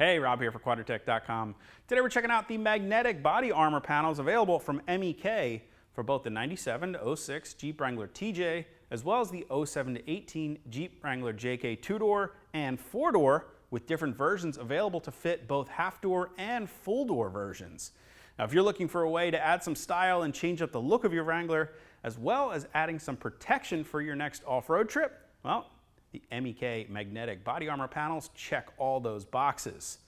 Hey, Rob here for Quadratec.com. Today we're checking out the magnetic body armor panels available from MEK for both the 97 to 06 Jeep Wrangler TJ, as well as the 07 to 18 Jeep Wrangler JK 2-door and 4-door, with different versions available to fit both half-door and full-door versions. Now, if you're looking for a way to add some style and change up the look of your Wrangler, as well as adding some protection for your next off-road trip, well, the MEK Magnetic body armor panels check all those boxes.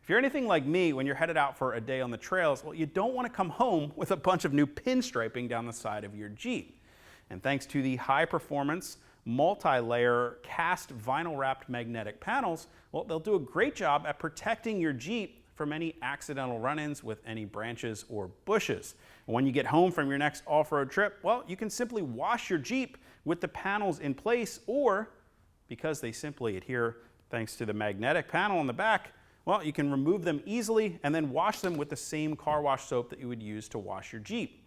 If you're anything like me, when you're headed out for a day on the trails, well, you don't want to come home with a bunch of new pinstriping down the side of your Jeep. And thanks to the high-performance, multi-layer cast vinyl-wrapped magnetic panels, well, they'll do a great job at protecting your Jeep from any accidental run-ins with any branches or bushes. And when you get home from your next off-road trip, well, you can simply wash your Jeep with the panels in place, or because they simply adhere thanks to the magnetic panel on the back, well, you can remove them easily and then wash them with the same car wash soap that you would use to wash your Jeep.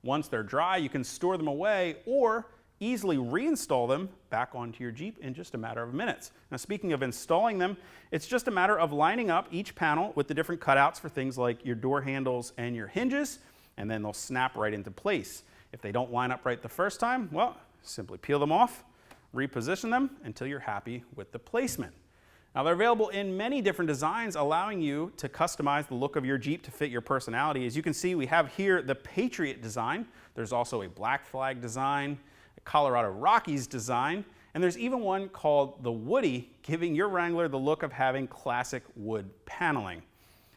Once they're dry, you can store them away or easily reinstall them back onto your Jeep in just a matter of minutes. Now, speaking of installing them, it's just a matter of lining up each panel with the different cutouts for things like your door handles and your hinges, and then they'll snap right into place. If they don't line up right the first time, well, simply peel them off, reposition them until you're happy with the placement. Now, they're available in many different designs, allowing you to customize the look of your Jeep to fit your personality. As you can see, we have here the Patriot design. There's also a Black Flag design, a Colorado Rockies design, and there's even one called the Woody, giving your Wrangler the look of having classic wood paneling.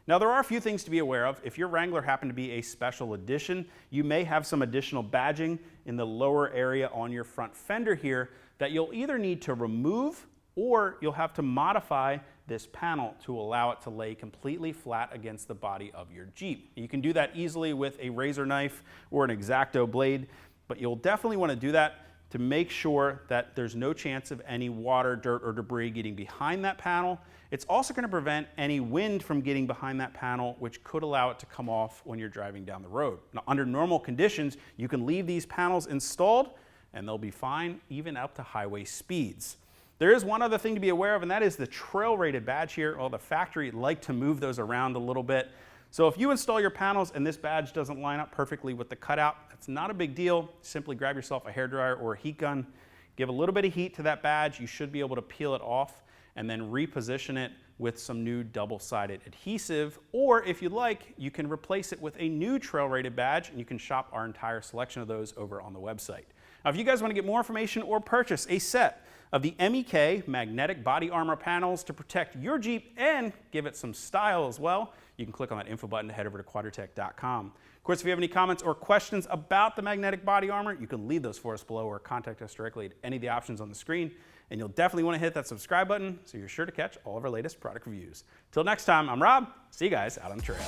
Now, there are a few things to be aware of. If your Wrangler happened to be a special edition, you may have some additional badging in the lower area on your front fender here that you'll either need to remove, or you'll have to modify this panel to allow it to lay completely flat against the body of your Jeep. You can do that easily with a razor knife or an X-Acto blade, but you'll definitely want to do that to make sure that there's no chance of any water, dirt, or debris getting behind that panel. It's also going to prevent any wind from getting behind that panel, which could allow it to come off when you're driving down the road. Now, under normal conditions, you can leave these panels installed and they'll be fine even up to highway speeds. There is one other thing to be aware of, and that is the trail rated badge here. Well, the factory like to move those around a little bit. So if you install your panels and this badge doesn't line up perfectly with the cutout, that's not a big deal. Simply grab yourself a hairdryer or a heat gun, give a little bit of heat to that badge. You should be able to peel it off and then reposition it with some new double-sided adhesive. Or if you'd like, you can replace it with a new trail rated badge, and you can shop our entire selection of those over on the website. Now, if you guys want to get more information or purchase a set of the MEK Magnetic Body Armor Panels to protect your Jeep and give it some style as well, you can click on that info button to head over to Quadratec.com. Of course, if you have any comments or questions about the magnetic body armor, you can leave those for us below or contact us directly at any of the options on the screen. And you'll definitely want to hit that subscribe button so you're sure to catch all of our latest product reviews. Till next time, I'm Rob. See you guys out on the trail.